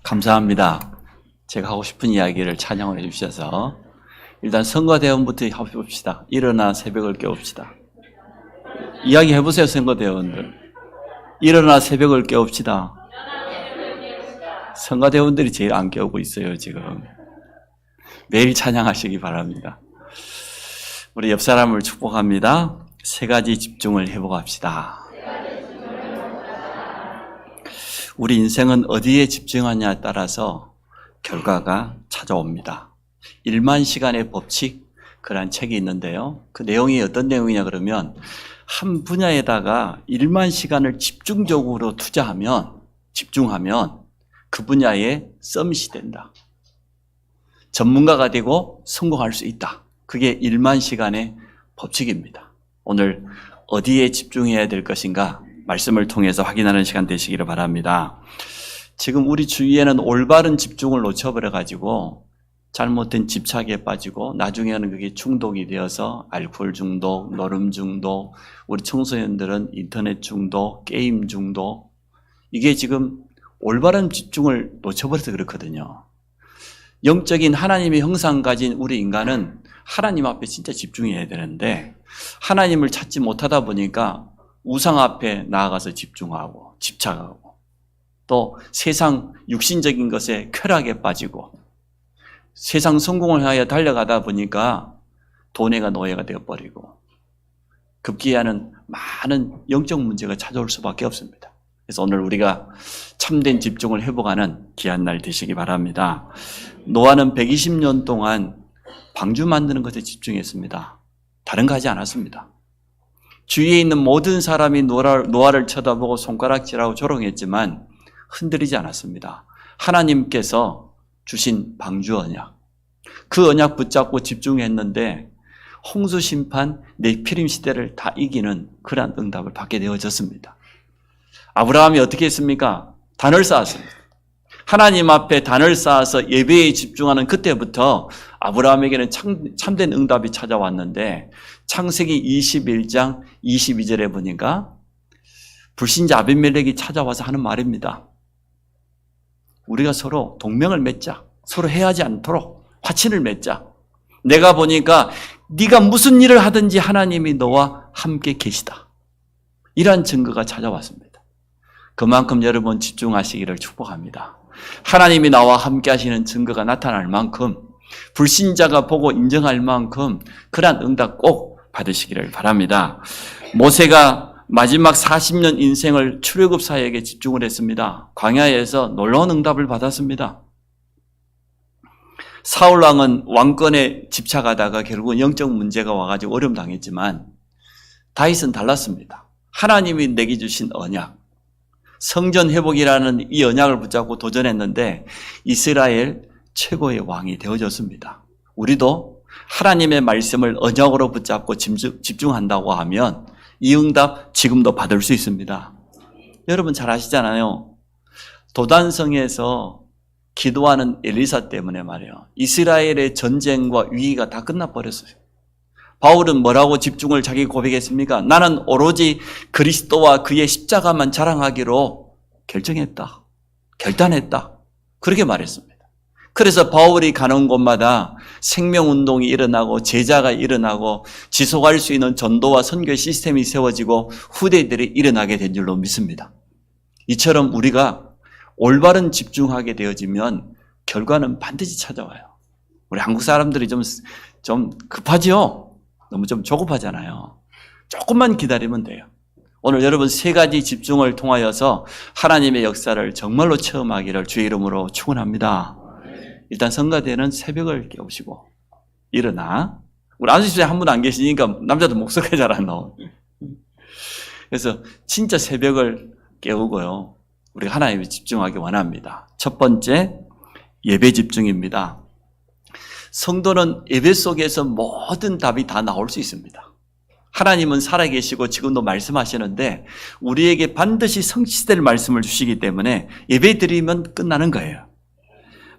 감사합니다. 제가 하고 싶은 이야기를 찬양을 해주셔서 일단 선거대원부터 해봅시다. 일어나 새벽을 깨웁시다. 이야기 해보세요, 선거대원들. 일어나 새벽을 깨웁시다. 선거대원들이 제일 안 깨우고 있어요, 지금. 매일 찬양하시기 바랍니다. 우리 옆 사람을 축복합니다. 세 가지 집중을 회복합시다. 우리 인생은 어디에 집중하냐에 따라서 결과가 찾아옵니다. 1만 시간의 법칙, 그런 책이 있는데요. 그 내용이 어떤 내용이냐 그러면 한 분야에다가 1만 시간을 집중적으로 집중하면 그 분야에 서밋이 된다. 전문가가 되고 성공할 수 있다. 그게 1만 시간의 법칙입니다. 오늘 어디에 집중해야 될 것인가? 말씀을 통해서 확인하는 시간 되시기를 바랍니다. 지금 우리 주위에는 올바른 집중을 놓쳐버려가지고 잘못된 집착에 빠지고 나중에는 그게 중독이 되어서 알코올 중독, 노름 중독, 우리 청소년들은 인터넷 중독, 게임 중독, 이게 지금 올바른 집중을 놓쳐버려서 그렇거든요. 영적인 하나님의 형상 가진 우리 인간은 하나님 앞에 진짜 집중해야 되는데 하나님을 찾지 못하다 보니까 우상 앞에 나아가서 집중하고 집착하고 또 세상 육신적인 것에 쾌락에 빠지고 세상 성공을 향하여 달려가다 보니까 돈에가 노예가 되어버리고 급기야는 많은 영적 문제가 찾아올 수밖에 없습니다. 그래서 오늘 우리가 참된 집중을 회복하는 귀한 날 되시기 바랍니다. 노아는 120년 동안 방주 만드는 것에 집중했습니다. 다른 거 하지 않았습니다. 주위에 있는 모든 사람이 노아를 쳐다보고 손가락질하고 조롱했지만 흔들리지 않았습니다. 하나님께서 주신 방주 언약, 그 언약 붙잡고 집중했는데 홍수 심판, 네피림 시대를 다 이기는 그러한 응답을 받게 되어졌습니다. 아브라함이 어떻게 했습니까? 단을 쌓았습니다. 하나님 앞에 단을 쌓아서 예배에 집중하는 그때부터 아브라함에게는 참된 응답이 찾아왔는데 창세기 21장 22절에 보니까 불신자 아비멜렉이 찾아와서 하는 말입니다. 우리가 서로 동맹을 맺자. 서로 해하지 않도록 화친을 맺자. 내가 보니까 네가 무슨 일을 하든지 하나님이 너와 함께 계시다. 이러한 증거가 찾아왔습니다. 그만큼 여러분 집중하시기를 축복합니다. 하나님이 나와 함께 하시는 증거가 나타날 만큼 불신자가 보고 인정할 만큼 그러한 응답 꼭 받으시기를 바랍니다. 모세가 마지막 40년 인생을 출애굽 사역에 집중을 했습니다. 광야에서 놀라운 응답을 받았습니다. 사울 왕은 왕권에 집착하다가 결국은 영적 문제가 와가지고 어려움 당했지만 다윗은 달랐습니다. 하나님이 내게 주신 언약, 성전 회복이라는 이 언약을 붙잡고 도전했는데 이스라엘 최고의 왕이 되어졌습니다. 우리도 하나님의 말씀을 언약으로 붙잡고 집중한다고 하면 이 응답 지금도 받을 수 있습니다. 여러분 잘 아시잖아요. 도단성에서 기도하는 엘리사 때문에 말이에요. 이스라엘의 전쟁과 위기가 다 끝나버렸어요. 바울은 뭐라고 집중을 자기 고백했습니까? 나는 오로지 그리스도와 그의 십자가만 자랑하기로 결단했다. 그렇게 말했습니다. 그래서 바울이 가는 곳마다 생명운동이 일어나고 제자가 일어나고 지속할 수 있는 전도와 선교 시스템이 세워지고 후대들이 일어나게 된 줄로 믿습니다. 이처럼 우리가 올바른 집중하게 되어지면 결과는 반드시 찾아와요. 우리 한국 사람들이 좀 급하죠? 너무 좀 조급하잖아요. 조금만 기다리면 돼요. 오늘 여러분 세 가지 집중을 통하여서 하나님의 역사를 정말로 체험하기를 주의 이름으로 축원합니다. 일단 성가대는 새벽을 깨우시고 일어나. 우리 안수집에 한 분 안 계시니까 남자도 목소리가 잘 안 나와. 그래서 진짜 새벽을 깨우고요. 우리가 하나님에 집중하기 원합니다. 첫 번째, 예배 집중입니다. 성도는 예배 속에서 모든 답이 다 나올 수 있습니다. 하나님은 살아계시고 지금도 말씀하시는데 우리에게 반드시 성취될 말씀을 주시기 때문에 예배 드리면 끝나는 거예요.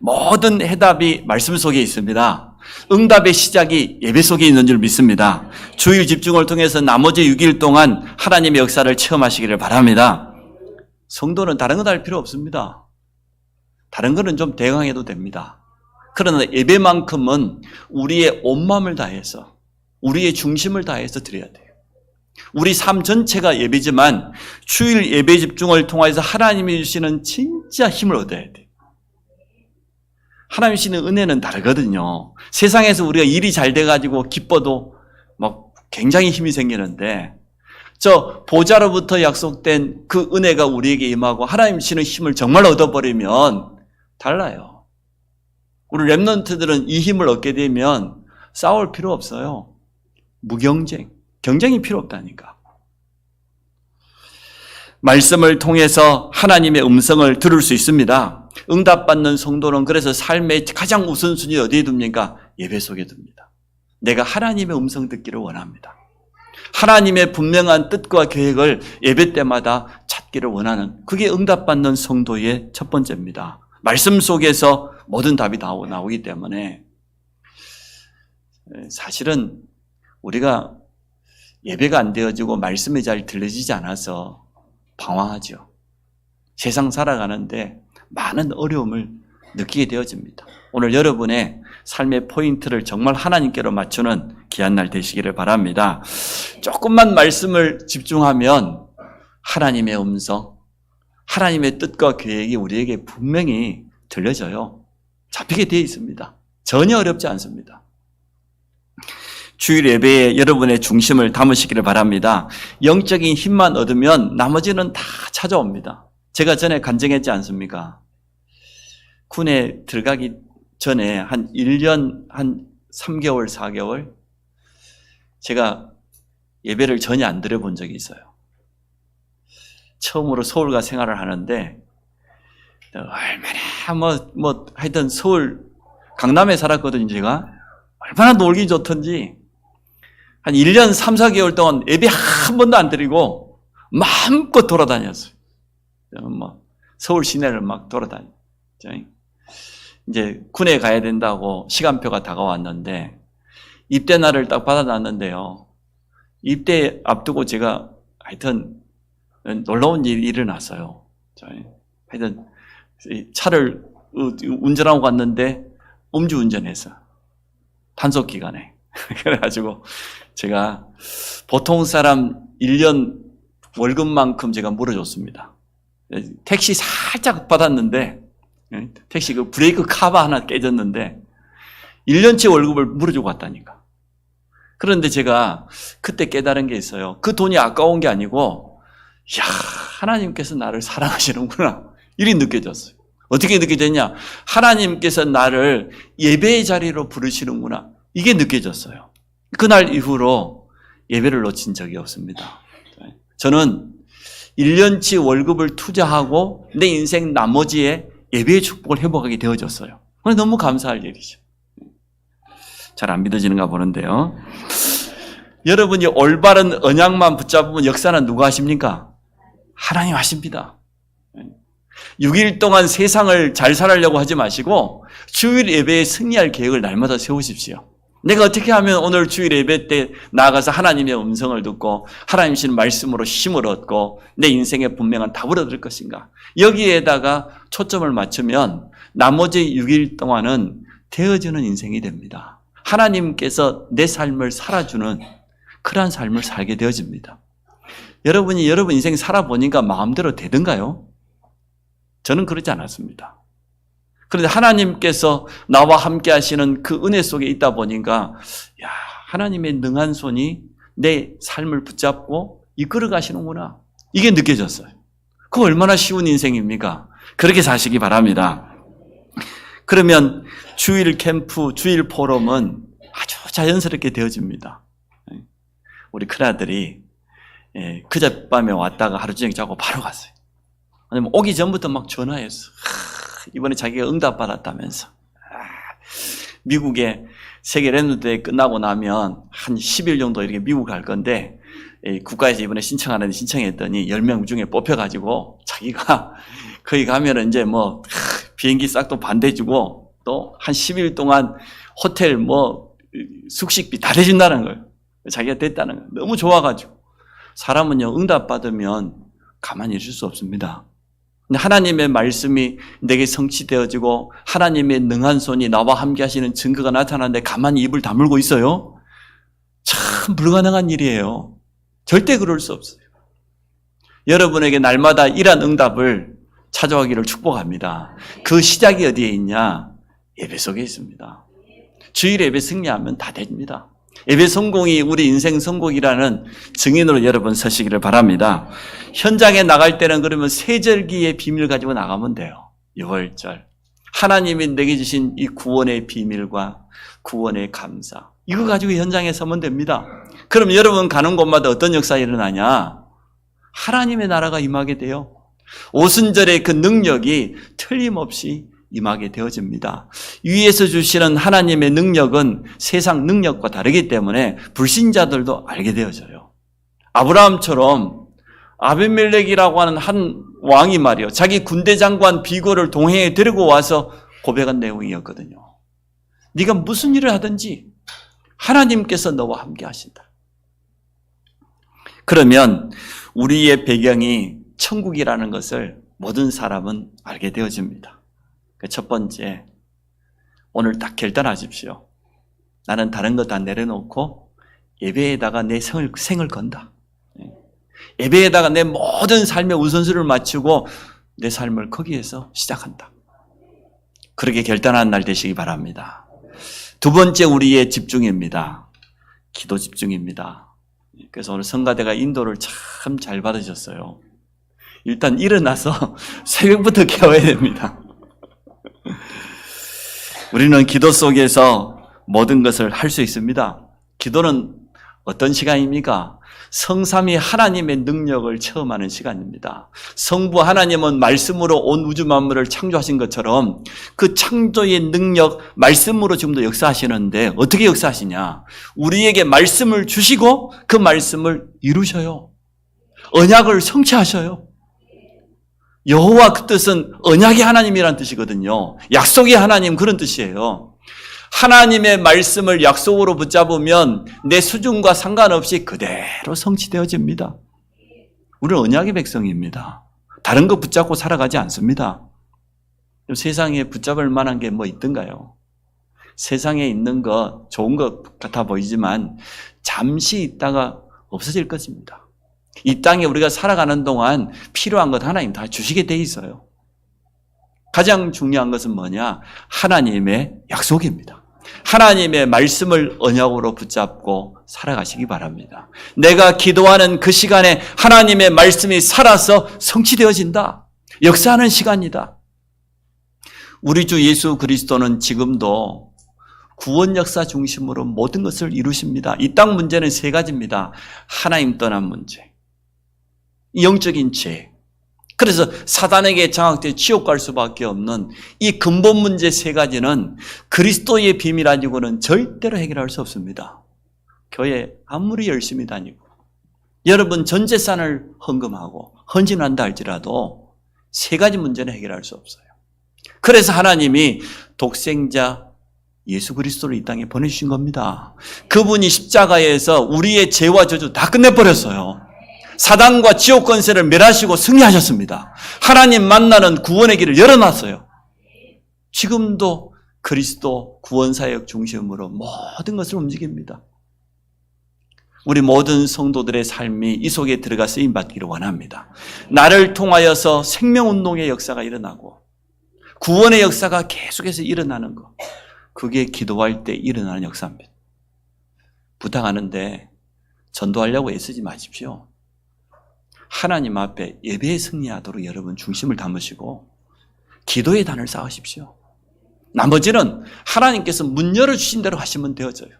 모든 해답이 말씀 속에 있습니다. 응답의 시작이 예배 속에 있는 줄 믿습니다. 주일 집중을 통해서 나머지 6일 동안 하나님의 역사를 체험하시기를 바랍니다. 성도는 다른 거 할 필요 없습니다. 다른 거는 좀 대강해도 됩니다. 그러나 예배만큼은 우리의 온 마음을 다해서, 우리의 중심을 다해서 드려야 돼요. 우리 삶 전체가 예배지만 주일 예배 집중을 통해서 하나님이 주시는 진짜 힘을 얻어야 돼요. 하나님이 주시는 은혜는 다르거든요. 세상에서 우리가 일이 잘 돼가지고 기뻐도 막 굉장히 힘이 생기는데, 저 보좌로부터 약속된 그 은혜가 우리에게 임하고 하나님 주시는 힘을 정말 얻어버리면 달라요. 우리 랩런트들은 이 힘을 얻게 되면 싸울 필요 없어요. 무경쟁, 경쟁이 필요 없다니까. 말씀을 통해서 하나님의 음성을 들을 수 있습니다. 응답받는 성도는 그래서 삶의 가장 우선순위 어디에 둡니까? 예배 속에 둡니다. 내가 하나님의 음성 듣기를 원합니다. 하나님의 분명한 뜻과 계획을 예배 때마다 찾기를 원하는, 그게 응답받는 성도의 첫 번째입니다. 말씀 속에서 모든 답이 나오기 때문에 사실은 우리가 예배가 안 되어지고 말씀이 잘 들려지지 않아서 방황하죠. 세상 살아가는데 많은 어려움을 느끼게 되어집니다. 오늘 여러분의 삶의 포인트를 정말 하나님께로 맞추는 귀한 날 되시기를 바랍니다. 조금만 말씀을 집중하면 하나님의 음성, 하나님의 뜻과 계획이 우리에게 분명히 들려져요. 잡히게 되어 있습니다. 전혀 어렵지 않습니다. 주일 예배에 여러분의 중심을 담으시기를 바랍니다. 영적인 힘만 얻으면 나머지는 다 찾아옵니다. 제가 전에 간증했지 않습니까? 군에 들어가기 전에 한 1년, 한 3개월, 4개월 제가 예배를 전혀 안 드려본 적이 있어요. 처음으로 서울 가 생활을 하는데 얼마나 하여튼 서울 강남에 살았거든요. 제가 얼마나 놀기 좋던지 한 1년 3, 4개월 동안 예배 한 번도 안 드리고 마음껏 돌아다녔어요. 서울 시내를 막 돌아다녔죠. 이제 군에 가야 된다고 시간표가 다가왔는데 입대 날을 딱 받아놨는데요. 입대 앞두고 제가 하여튼 놀라운 일이 일어났어요. 하여튼 차를 운전하고 갔는데 음주운전해서 단속 기간에 그래가지고 제가 보통 사람 1년 월급만큼 제가 물어줬습니다. 택시 살짝 받았는데 택시 그 브레이크 카바 하나 깨졌는데 1년치 월급을 물어주고 갔다니까. 그런데 제가 그때 깨달은 게 있어요. 그 돈이 아까운 게 아니고 이야, 하나님께서 나를 사랑하시는구나 이리 느껴졌어요. 어떻게 느껴졌냐? 하나님께서 나를 예배의 자리로 부르시는구나 이게 느껴졌어요. 그날 이후로 예배를 놓친 적이 없습니다. 저는 1년치 월급을 투자하고 내 인생 나머지에 예배의 축복을 회복하게 되어졌어요. 너무 감사할 일이죠. 잘 안 믿어지는가 보는데요. 여러분이 올바른 언약만 붙잡으면 역사는 누가 하십니까? 하나님 하십니다. 6일 동안 세상을 잘 살아려고 하지 마시고 주일 예배에 승리할 계획을 날마다 세우십시오. 내가 어떻게 하면 오늘 주일 예배 때 나아가서 하나님의 음성을 듣고 하나님 주신 말씀으로 힘을 얻고 내 인생에 분명한 답을 얻을 것인가. 여기에다가 초점을 맞추면 나머지 6일 동안은 되어지는 인생이 됩니다. 하나님께서 내 삶을 살아주는 그러한 삶을 살게 되어집니다. 여러분이 여러분 인생 살아보니까 마음대로 되던가요? 저는 그렇지 않았습니다. 그런데 하나님께서 나와 함께 하시는 그 은혜 속에 있다 보니까 야, 하나님의 능한 손이 내 삶을 붙잡고 이끌어 가시는구나. 이게 느껴졌어요. 그거 얼마나 쉬운 인생입니까? 그렇게 사시기 바랍니다. 그러면 주일 캠프, 주일 포럼은 아주 자연스럽게 되어집니다. 우리 큰아들이 그젯밤에 왔다가 하루 종일 자고 바로 갔어요. 아니면 오기 전부터 막 전화했어. 이번에 자기가 응답받았다면서. 미국에 세계 랩런트 끝나고 나면 한 10일 정도 이렇게 미국 갈 건데 국가에서 이번에 신청하는데 신청했더니 10명 중에 뽑혀가지고 자기가 거기 가면은 이제 뭐 비행기 싹도 반대주고 또 한 10일 동안 호텔 뭐 숙식비 다 대준다는 거예요. 자기가 됐다는 거예요. 너무 좋아가지고. 사람은요 응답받으면 가만히 있을 수 없습니다. 하나님의 말씀이 내게 성취되어지고 하나님의 능한 손이 나와 함께 하시는 증거가 나타나는데 가만히 입을 다물고 있어요? 참 불가능한 일이에요. 절대 그럴 수 없어요. 여러분에게 날마다 이런 응답을 찾아오기를 축복합니다. 그 시작이 어디에 있냐? 예배 속에 있습니다. 주일 예배 승리하면 다 됩니다. 예배 성공이 우리 인생 성공이라는 증인으로 여러분 서시기를 바랍니다. 현장에 나갈 때는 그러면 세절기의 비밀 가지고 나가면 돼요. 6월절. 하나님이 내게 주신 이 구원의 비밀과 구원의 감사. 이거 가지고 현장에 서면 됩니다. 그럼 여러분 가는 곳마다 어떤 역사가 일어나냐? 하나님의 나라가 임하게 돼요. 오순절의 그 능력이 틀림없이 임하게 되어집니다. 위에서 주시는 하나님의 능력은 세상 능력과 다르기 때문에 불신자들도 알게 되어져요. 아브라함처럼 아비멜렉이라고 하는 한 왕이 말이요, 자기 군대 장관 비고를 동행에 데리고 와서 고백한 내용이었거든요. 네가 무슨 일을 하든지 하나님께서 너와 함께 하신다. 그러면 우리의 배경이 천국이라는 것을 모든 사람은 알게 되어집니다. 첫 번째, 오늘 딱 결단하십시오. 나는 다른 거 다 내려놓고 예배에다가 내 생을 건다. 예배에다가 내 모든 삶의 우선순위를 맞추고 내 삶을 거기에서 시작한다. 그렇게 결단한 날 되시기 바랍니다. 두 번째, 우리의 집중입니다. 기도 집중입니다. 그래서 오늘 성가대가 인도를 참 잘 받으셨어요. 일단 일어나서 새벽부터 깨워야 됩니다. 우리는 기도 속에서 모든 것을 할 수 있습니다. 기도는 어떤 시간입니까? 성삼위 하나님의 능력을 체험하는 시간입니다. 성부 하나님은 말씀으로 온 우주 만물을 창조하신 것처럼 그 창조의 능력, 말씀으로 지금도 역사하시는데 어떻게 역사하시냐? 우리에게 말씀을 주시고 그 말씀을 이루셔요. 언약을 성취하셔요. 여호와 그 뜻은 언약의 하나님이란 뜻이거든요. 약속의 하나님, 그런 뜻이에요. 하나님의 말씀을 약속으로 붙잡으면 내 수준과 상관없이 그대로 성취되어집니다. 우리는 언약의 백성입니다. 다른 거 붙잡고 살아가지 않습니다. 세상에 붙잡을 만한 게 뭐 있던가요? 세상에 있는 거 좋은 것 같아 보이지만 잠시 있다가 없어질 것입니다. 이 땅에 우리가 살아가는 동안 필요한 것 하나님 다 주시게 돼 있어요. 가장 중요한 것은 뭐냐? 하나님의 약속입니다. 하나님의 말씀을 언약으로 붙잡고 살아가시기 바랍니다. 내가 기도하는 그 시간에 하나님의 말씀이 살아서 성취되어진다. 역사하는 시간이다. 우리 주 예수 그리스도는 지금도 구원 역사 중심으로 모든 것을 이루십니다. 이 땅 문제는 세 가지입니다. 하나님 떠난 문제, 영적인 죄, 그래서 사단에게 장악돼 지옥 갈 수밖에 없는 이 근본 문제 세 가지는 그리스도의 비밀 아니고는 절대로 해결할 수 없습니다. 교회 아무리 열심히 다니고 여러분 전 재산을 헌금하고 헌신한다 할지라도 세 가지 문제는 해결할 수 없어요. 그래서 하나님이 독생자 예수 그리스도를 이 땅에 보내주신 겁니다. 그분이 십자가에서 우리의 죄와 저주 다 끝내버렸어요. 사단과 지옥 권세를 멸하시고 승리하셨습니다. 하나님 만나는 구원의 길을 열어놨어요. 지금도 그리스도 구원사역 중심으로 모든 것을 움직입니다. 우리 모든 성도들의 삶이 이 속에 들어가 쓰임받기를 원합니다. 나를 통하여서 생명운동의 역사가 일어나고 구원의 역사가 계속해서 일어나는 것, 그게 기도할 때 일어나는 역사입니다. 부탁하는데 전도하려고 애쓰지 마십시오. 하나님 앞에 예배에 승리하도록 여러분 중심을 담으시고 기도의 단을 쌓으십시오. 나머지는 하나님께서 문 열어주신 대로 하시면 되어져요.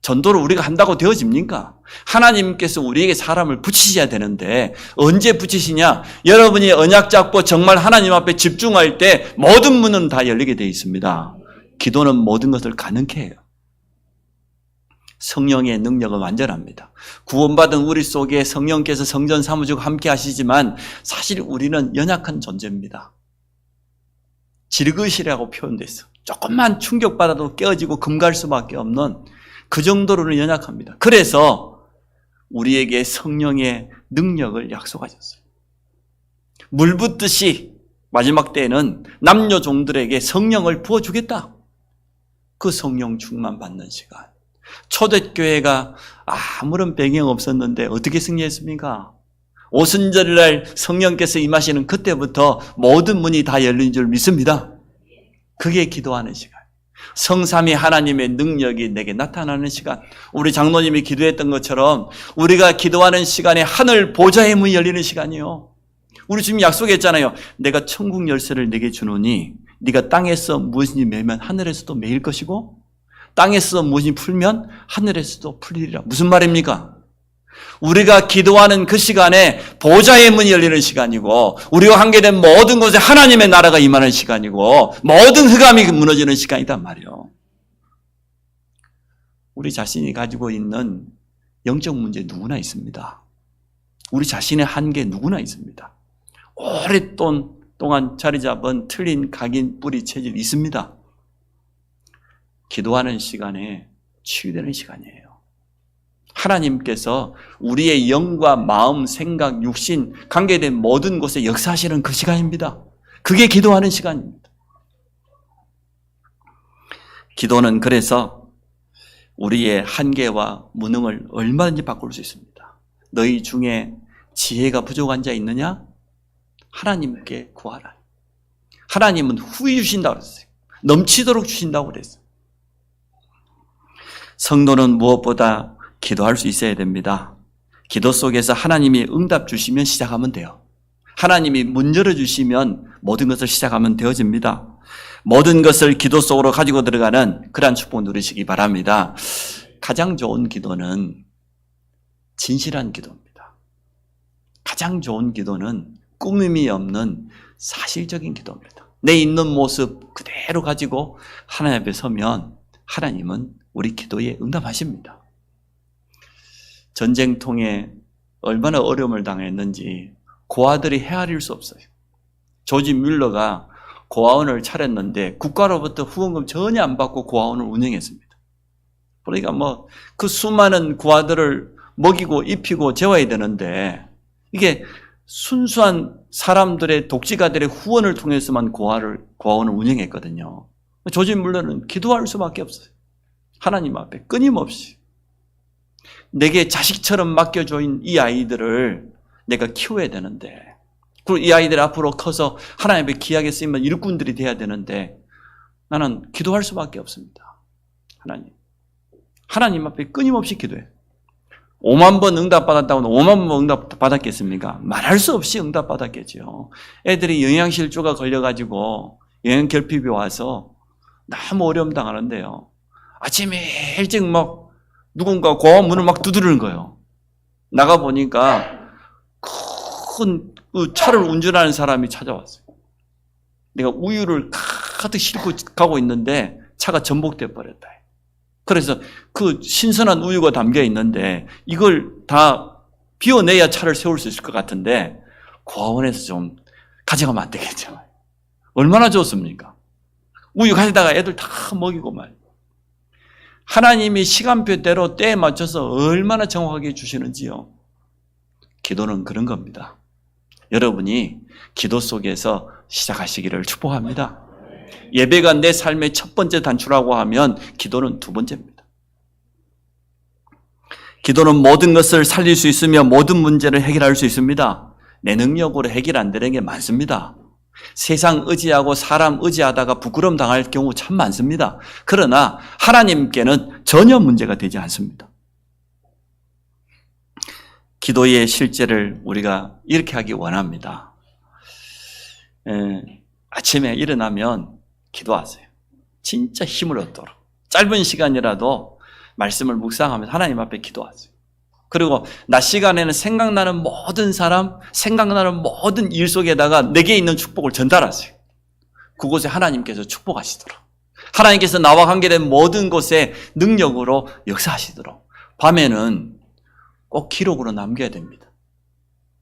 전도를 우리가 한다고 되어집니까? 하나님께서 우리에게 사람을 붙이셔야 되는데 언제 붙이시냐? 여러분이 언약 잡고 정말 하나님 앞에 집중할 때 모든 문은 다 열리게 되어 있습니다. 기도는 모든 것을 가능케 해요. 성령의 능력은 완전합니다. 구원받은 우리 속에 성령께서 성전 사무주고 함께 하시지만 사실 우리는 연약한 존재입니다. 질그시라고 표현됐어. 조금만 충격받아도 깨어지고 금갈 수밖에 없는 그 정도로는 연약합니다. 그래서 우리에게 성령의 능력을 약속하셨어요. 물 붓듯이 마지막 때에는 남녀 종들에게 성령을 부어주겠다. 그 성령 충만 받는 시간. 초대교회가 아무런 배경 없었는데 어떻게 승리했습니까? 오순절날 성령께서 임하시는 그때부터 모든 문이 다 열린 줄 믿습니다. 그게 기도하는 시간. 성삼위 하나님의 능력이 내게 나타나는 시간. 우리 장로님이 기도했던 것처럼 우리가 기도하는 시간에 하늘 보좌의 문이 열리는 시간이요. 우리 지금 약속했잖아요. 내가 천국 열쇠를 내게 주노니 네가 땅에서 무엇인지 매면 하늘에서도 매일 것이고 땅에서 무엇인지 풀면 하늘에서도 풀리리라. 무슨 말입니까? 우리가 기도하는 그 시간에 보좌의 문이 열리는 시간이고 우리와 관계된 모든 곳에 하나님의 나라가 임하는 시간이고 모든 흑암이 무너지는 시간이단 말이에요. 우리 자신이 가지고 있는 영적 문제 누구나 있습니다. 우리 자신의 한계 누구나 있습니다. 오랫동안 자리 잡은 틀린 각인 뿌리 체질이 있습니다. 기도하는 시간에 치유되는 시간이에요. 하나님께서 우리의 영과 마음, 생각, 육신, 관계된 모든 곳에 역사하시는 그 시간입니다. 그게 기도하는 시간입니다. 기도는 그래서 우리의 한계와 무능을 얼마든지 바꿀 수 있습니다. 너희 중에 지혜가 부족한 자 있느냐? 하나님께 구하라. 하나님은 후히 주신다고 그랬어요. 넘치도록 주신다고 그랬어요. 성도는 무엇보다 기도할 수 있어야 됩니다. 기도 속에서 하나님이 응답 주시면 시작하면 돼요. 하나님이 문 열어주시면 모든 것을 시작하면 되어집니다. 모든 것을 기도 속으로 가지고 들어가는 그러한 축복 누리시기 바랍니다. 가장 좋은 기도는 진실한 기도입니다. 가장 좋은 기도는 꾸밈이 없는 사실적인 기도입니다. 내 있는 모습 그대로 가지고 하나님 앞에 서면 하나님은 우리 기도에 응답하십니다. 전쟁통에 얼마나 어려움을 당했는지 고아들이 헤아릴 수 없어요. 조지 뮬러가 고아원을 차렸는데 국가로부터 후원금 전혀 안 받고 고아원을 운영했습니다. 그러니까 그 수많은 고아들을 먹이고 입히고 재워야 되는데 이게 순수한 사람들의 독지가들의 후원을 통해서만 고아원을 운영했거든요. 조지 뮬러는 기도할 수밖에 없어요. 하나님 앞에 끊임없이 내게 자식처럼 맡겨줘인 이 아이들을 내가 키워야 되는데 그리고 이 아이들 앞으로 커서 하나님 앞에 귀하게 쓰이면 일꾼들이 돼야 되는데 나는 기도할 수밖에 없습니다. 하나님 앞에 끊임없이 기도해. 5만 번 응답받았다고는 5만 번 응답받았겠습니까? 말할 수 없이 응답받았겠죠. 애들이 영양실조가 걸려가지고 영양결핍이 와서 너무 어려움 당하는데요. 아침에 일찍 누군가 고아원 문을 두드리는 거예요. 나가보니까 큰 차를 운전하는 사람이 찾아왔어요. 내가 우유를 가득 싣고 가고 있는데 차가 전복돼 버렸다. 그래서 그 신선한 우유가 담겨 있는데 이걸 다 비워내야 차를 세울 수 있을 것 같은데 고아원에서 좀 가져가면 안 되겠죠. 얼마나 좋습니까? 우유 가져다가 애들 다 먹이고 말이에요. 하나님이 시간표대로 때에 맞춰서 얼마나 정확하게 주시는지요. 기도는 그런 겁니다. 여러분이 기도 속에서 시작하시기를 축복합니다. 예배가 내 삶의 첫 번째 단추라고 하면 기도는 두 번째입니다. 기도는 모든 것을 살릴 수 있으며 모든 문제를 해결할 수 있습니다. 내 능력으로 해결 안 되는 게 많습니다. 세상 의지하고 사람 의지하다가 부끄러움 당할 경우 참 많습니다. 그러나 하나님께는 전혀 문제가 되지 않습니다. 기도의 실제를 우리가 이렇게 하기 원합니다. 아침에 일어나면 기도하세요. 진짜 힘을 얻도록. 짧은 시간이라도 말씀을 묵상하면서 하나님 앞에 기도하세요. 그리고 낮 시간에는 생각나는 모든 사람, 생각나는 모든 일 속에다가 내게 있는 축복을 전달하세요. 그곳에 하나님께서 축복하시도록. 하나님께서 나와 관계된 모든 곳에 능력으로 역사하시도록. 밤에는 꼭 기록으로 남겨야 됩니다.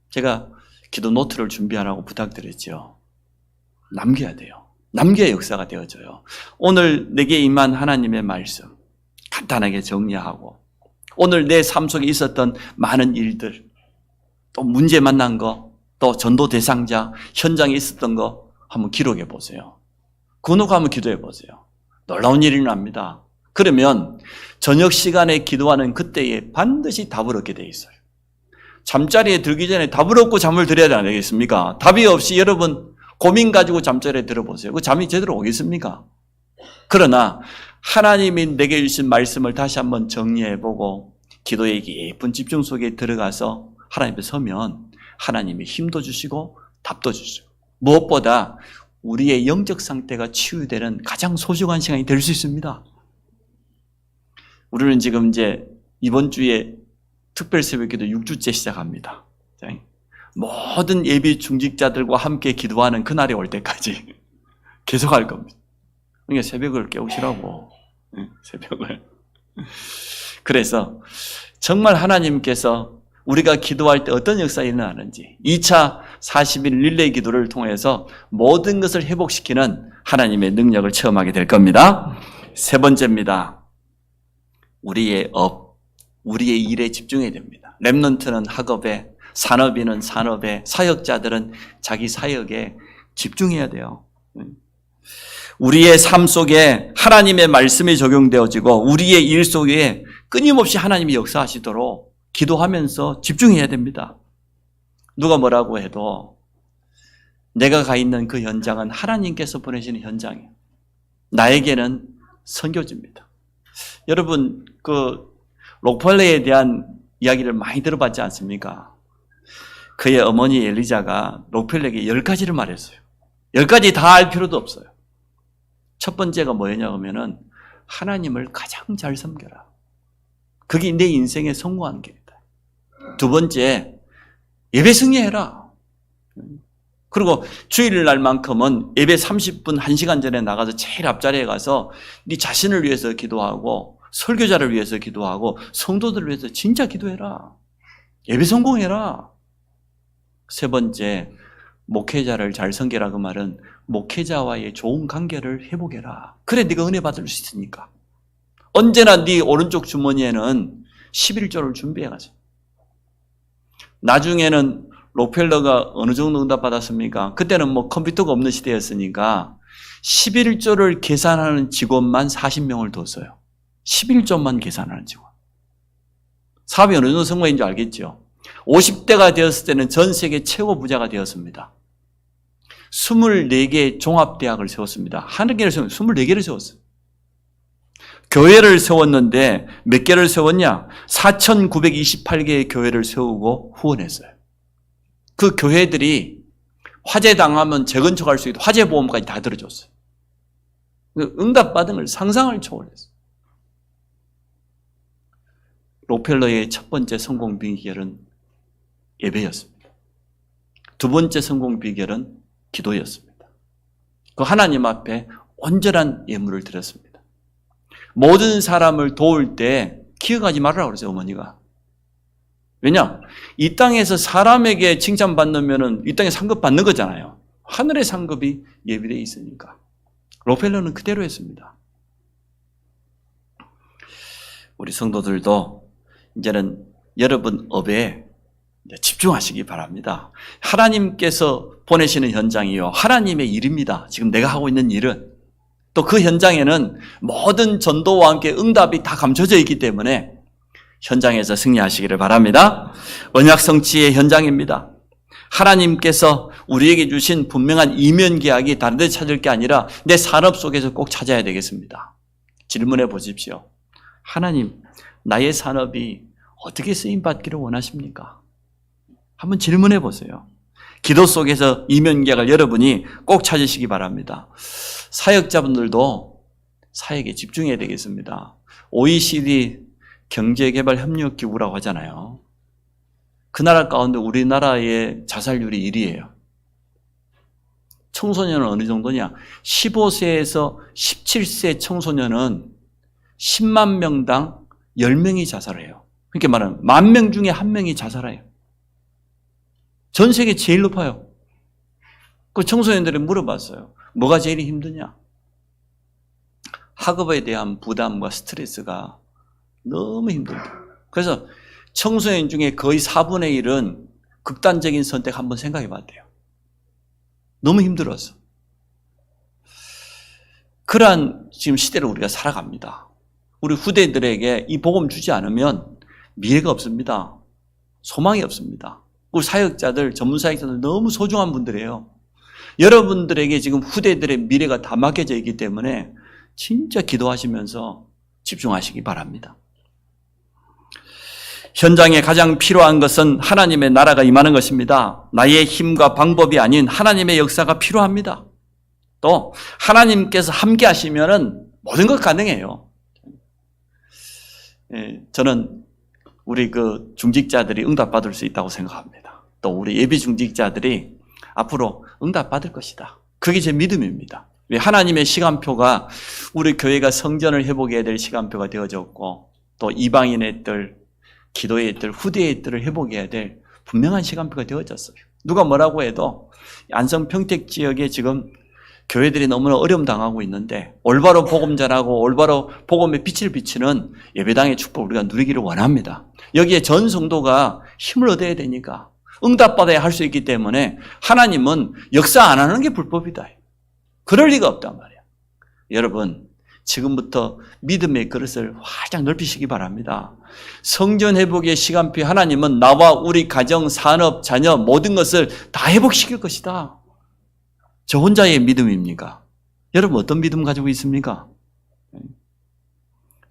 제가 기도 노트를 준비하라고 부탁드렸죠. 남겨야 돼요. 남겨야 역사가 되어져요. 오늘 내게 임한 하나님의 말씀 간단하게 정리하고 오늘 내 삶 속에 있었던 많은 일들, 또 문제 만난 거, 또 전도 대상자, 현장에 있었던 거 한번 기록해 보세요. 그거 놓고 한번 기도해 보세요. 놀라운 일이 납니다. 그러면 저녁 시간에 기도하는 그때에 반드시 답을 얻게 돼 있어요. 잠자리에 들기 전에 답을 얻고 잠을 들어야 안 되겠습니까? 답이 없이 여러분 고민 가지고 잠자리에 들어보세요. 그 잠이 제대로 오겠습니까? 그러나 하나님이 내게 주신 말씀을 다시 한번 정리해보고 기도의 예쁜 집중 속에 들어가서 하나님 앞에 서면 하나님이 힘도 주시고 답도 주시고 무엇보다 우리의 영적 상태가 치유되는 가장 소중한 시간이 될 수 있습니다. 우리는 지금 이제 이번 주에 특별 새벽기도 6주째 시작합니다. 모든 예비 중직자들과 함께 기도하는 그날이 올 때까지 계속 할 겁니다. 그러니까 새벽을 깨우시라고. 새벽을. 그래서 정말 하나님께서 우리가 기도할 때 어떤 역사가 일어나는지 2차 40일 릴레이 기도를 통해서 모든 것을 회복시키는 하나님의 능력을 체험하게 될 겁니다. 세 번째입니다. 우리의 우리의 일에 집중해야 됩니다. 렘넌트는 학업에, 산업인은 산업에, 사역자들은 자기 사역에 집중해야 돼요. 우리의 삶 속에 하나님의 말씀이 적용되어지고 우리의 일 속에 끊임없이 하나님이 역사하시도록 기도하면서 집중해야 됩니다. 누가 뭐라고 해도 내가 가 있는 그 현장은 하나님께서 보내시는 현장이에요. 나에게는 선교지입니다. 여러분 록펠러에 대한 이야기를 많이 들어봤지 않습니까? 그의 어머니 엘리자가 록펠러에게 10가지를 말했어요. 10가지 다 알 필요도 없어요. 첫 번째가 뭐였냐면은 하나님을 가장 잘 섬겨라. 그게 내 인생의 성공한 길이다. 두 번째, 예배 승리해라. 그리고 주일날만큼은 예배 30분, 1시간 전에 나가서 제일 앞자리에 가서 네 자신을 위해서 기도하고 설교자를 위해서 기도하고 성도들을 위해서 진짜 기도해라. 예배 성공해라. 세 번째, 목회자를 잘 섬겨라. 그 말은 목회자와의 좋은 관계를 회복해라. 그래 네가 은혜 받을 수 있으니까. 언제나 네 오른쪽 주머니에는 11조를 준비해가지고. 나중에는 록펠러가 어느 정도 응답 받았습니까? 그때는 뭐 컴퓨터가 없는 시대였으니까 11조를 계산하는 직원만 40명을 뒀어요. 11조만 계산하는 직원. 사업이 어느 정도 성공인 줄 알겠죠? 50대가 되었을 때는 전 세계 최고 부자가 되었습니다. 24개의 종합대학을 세웠습니다. 한 개를 세웠어요. 24개를 세웠어요. 교회를 세웠는데 몇 개를 세웠냐? 4,928개의 교회를 세우고 후원했어요. 그 교회들이 화재 당하면 재건축할 수 있도록 화재 보험까지 다 들어줬어요. 응답받은 걸 상상을 초월했어요. 록펠러의 첫 번째 성공 비결은 예배였습니다. 두 번째 성공 비결은 기도였습니다. 그 하나님 앞에 온전한 예물을 드렸습니다. 모든 사람을 도울 때 기억하지 말라고 그러세요, 어머니가. 왜냐? 이 땅에서 사람에게 칭찬받으면 이 땅에 상급 받는 거잖아요. 하늘의 상급이 예비되어 있으니까. 록펠러는 그대로 했습니다. 우리 성도들도 이제는 여러분 업에 집중하시기 바랍니다. 하나님께서 보내시는 현장이요. 하나님의 일입니다. 지금 내가 하고 있는 일은. 또 그 현장에는 모든 전도와 함께 응답이 다 감춰져 있기 때문에 현장에서 승리하시기를 바랍니다. 언약 성취의 현장입니다. 하나님께서 우리에게 주신 분명한 이면 계약이 다른 데 찾을 게 아니라 내 산업 속에서 꼭 찾아야 되겠습니다. 질문해 보십시오. 하나님, 나의 산업이 어떻게 쓰임받기를 원하십니까? 한번 질문해 보세요. 기도 속에서 이면 계약을 여러분이 꼭 찾으시기 바랍니다. 사역자분들도 사역에 집중해야 되겠습니다. OECD 경제개발협력기구라고 하잖아요. 그 나라 가운데 우리나라의 자살률이 1위예요. 청소년은 어느 정도냐? 15세에서 17세 청소년은 10만 명당 10명이 자살해요. 그렇게 말하면 10,000명 중에 1명이 자살해요. 전 세계 제일 높아요. 그 청소년들이 물어봤어요. 뭐가 제일 힘드냐? 학업에 대한 부담과 스트레스가 너무 힘들다. 그래서 청소년 중에 거의 4분의 1은 극단적인 선택 한번 생각해 봐야 돼요. 너무 힘들어서. 그러한 지금 시대를 우리가 살아갑니다. 우리 후대들에게 이 복음 주지 않으면 미래가 없습니다. 소망이 없습니다. 우리 사역자들, 전문 사역자들 너무 소중한 분들이에요. 여러분들에게 지금 후대들의 미래가 다 맡겨져 있기 때문에 진짜 기도하시면서 집중하시기 바랍니다. 현장에 가장 필요한 것은 하나님의 나라가 임하는 것입니다. 나의 힘과 방법이 아닌 하나님의 역사가 필요합니다. 또 하나님께서 함께 하시면은 모든 것 가능해요. 저는 우리 그 중직자들이 응답받을 수 있다고 생각합니다. 또 우리 예비 중직자들이 앞으로 응답받을 것이다. 그게 제 믿음입니다. 하나님의 시간표가 우리 교회가 성전을 회복해야 될 시간표가 되어졌고 또 이방인의 뜰, 기도의 뜰, 후대의 뜰을 회복해야 될 분명한 시간표가 되어졌어요. 누가 뭐라고 해도 안성 평택 지역에 지금 교회들이 너무나 어려움 당하고 있는데 올바로 복음 전하고 올바로 복음의 빛을 비치는 예배당의 축복을 우리가 누리기를 원합니다. 여기에 전 성도가 힘을 얻어야 되니까 응답받아야 할 수 있기 때문에 하나님은 역사 안 하는 게 불법이다. 그럴 리가 없단 말이야. 여러분 지금부터 믿음의 그릇을 활짝 넓히시기 바랍니다. 성전 회복의 시간표 하나님은 나와 우리 가정, 산업, 자녀 모든 것을 다 회복시킬 것이다. 저 혼자의 믿음입니까? 여러분 어떤 믿음 가지고 있습니까?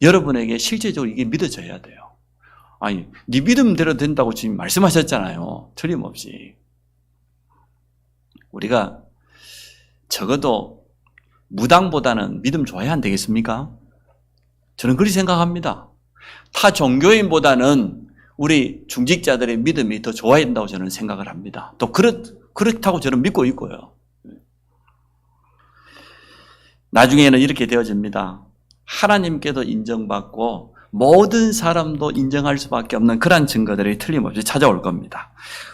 여러분에게 실제적으로 이게 믿어져야 돼요. 아니, 네 믿음대로 된다고 지금 말씀하셨잖아요. 틀림없이. 우리가 적어도 무당보다는 믿음 좋아야 안 되겠습니까? 저는 그렇게 생각합니다. 타 종교인보다는 우리 중직자들의 믿음이 더 좋아야 된다고 저는 생각을 합니다. 또 그렇다고 저는 믿고 있고요. 나중에는 이렇게 되어집니다. 하나님께도 인정받고 모든 사람도 인정할 수밖에 없는 그런 증거들이 틀림없이 찾아올 겁니다.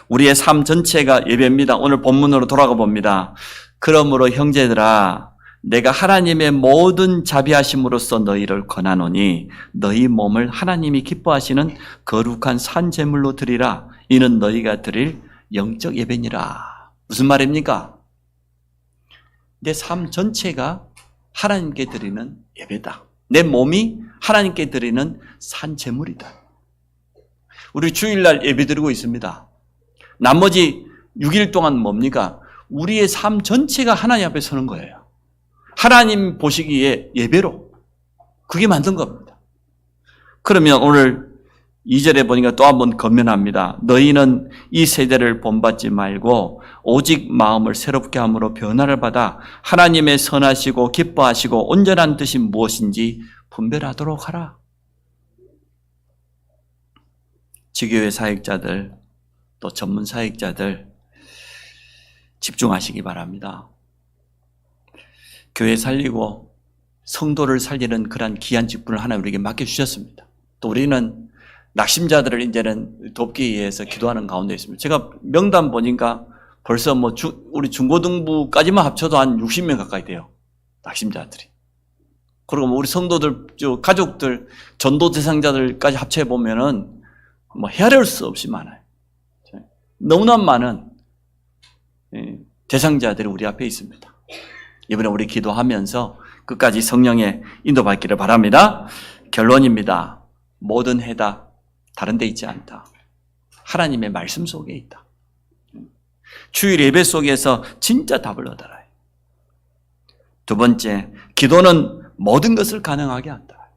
우리의 삶 전체가 예배입니다. 오늘 본문으로 돌아가 봅니다. 그러므로 형제들아 내가 하나님의 모든 자비하심으로써 너희를 권하노니 너희 몸을 하나님이 기뻐하시는 거룩한 산 제물로 드리라. 이는 너희가 드릴 영적 예배니라. 무슨 말입니까? 내 삶 전체가 하나님께 드리는 예배다. 내 몸이 하나님께 드리는 산 제물이다. 우리 주일날 예배 드리고 있습니다. 나머지 6일 동안 뭡니까? 우리의 삶 전체가 하나님 앞에 서는 거예요. 하나님 보시기에 예배로. 그게 만든 겁니다. 그러면 오늘 2절에 보니까 또 한번 건면합니다. 너희는 이 세대를 본받지 말고 오직 마음을 새롭게 함으로 변화를 받아 하나님의 선하시고 기뻐하시고 온전한 뜻이 무엇인지 분별하도록 하라. 지교회 사역자들 또 전문 사역자들 집중하시기 바랍니다. 교회 살리고 성도를 살리는 그러한 귀한 직분을 하나 우리에게 맡겨주셨습니다. 또 우리는 낙심자들을 이제는 돕기 위해서 기도하는 가운데 있습니다. 제가 명단 보니까 벌써 우리 중고등부까지만 합쳐도 한 60명 가까이 돼요. 낙심자들이. 그리고 우리 성도들, 가족들, 전도 대상자들까지 합쳐보면은 헤아릴 수 없이 많아요. 너무나 많은 대상자들이 우리 앞에 있습니다. 이번에 우리 기도하면서 끝까지 성령의 인도받기를 바랍니다. 결론입니다. 모든 해답 다른 데 있지 않다. 하나님의 말씀 속에 있다. 주일 예배 속에서 진짜 답을 얻어라. 두 번째, 기도는 모든 것을 가능하게 한다.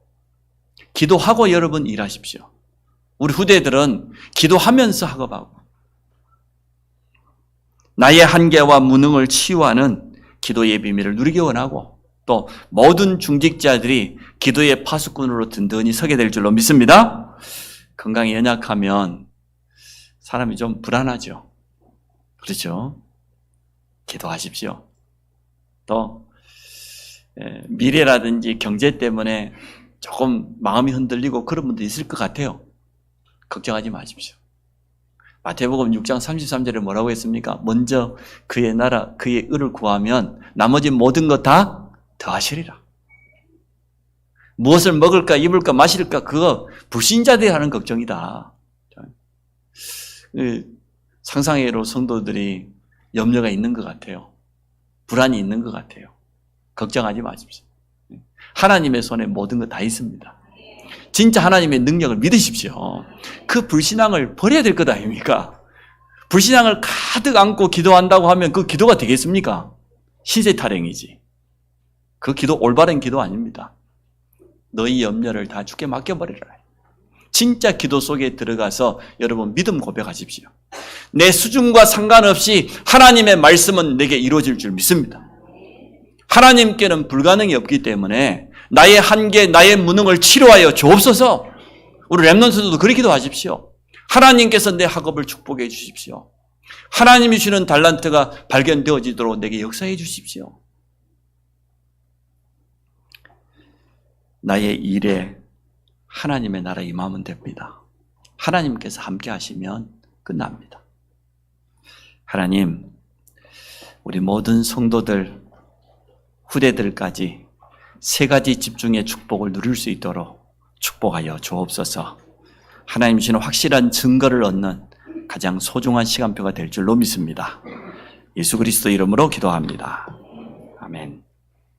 기도하고 여러분 일하십시오. 우리 후대들은 기도하면서 학업하고 나의 한계와 무능을 치유하는 기도의 비밀을 누리기 원하고 또 모든 중직자들이 기도의 파수꾼으로 든든히 서게 될 줄로 믿습니다. 건강이 연약하면 사람이 좀 불안하죠. 그렇죠? 기도하십시오. 또 미래라든지 경제 때문에 조금 마음이 흔들리고 그런 분도 있을 것 같아요. 걱정하지 마십시오. 마태복음 6장 33절에 뭐라고 했습니까? 먼저 그의 나라, 그의 의를 구하면 나머지 모든 것 다 더하시리라. 무엇을 먹을까, 입을까, 마실까, 그거 불신자들이 하는 걱정이다. 상상외로 성도들이 염려가 있는 것 같아요. 불안이 있는 것 같아요. 걱정하지 마십시오. 하나님의 손에 모든 것 다 있습니다. 진짜 하나님의 능력을 믿으십시오. 그 불신앙을 버려야 될 것 아닙니까? 불신앙을 가득 안고 기도한다고 하면 그 기도가 되겠습니까? 시세 타령이지. 그 기도 올바른 기도 아닙니다. 너희 염려를 다 주께 맡겨버리라. 진짜 기도 속에 들어가서 여러분 믿음 고백하십시오. 내 수준과 상관없이 하나님의 말씀은 내게 이루어질 줄 믿습니다. 하나님께는 불가능이 없기 때문에 나의 한계, 나의 무능을 치료하여 주옵소서. 우리 렘넌트들도 그렇게 기도하십시오. 하나님께서 내 학업을 축복해 주십시오. 하나님이 주는 달란트가 발견되어지도록 내게 역사해 주십시오. 나의 일에 하나님의 나라 임하면 됩니다. 하나님께서 함께 하시면 끝납니다. 하나님, 우리 모든 성도들, 후대들까지 세 가지 집중의 축복을 누릴 수 있도록 축복하여 주옵소서. 하나님 주시는 확실한 증거를 얻는 가장 소중한 시간표가 될 줄로 믿습니다. 예수 그리스도 이름으로 기도합니다. 아멘.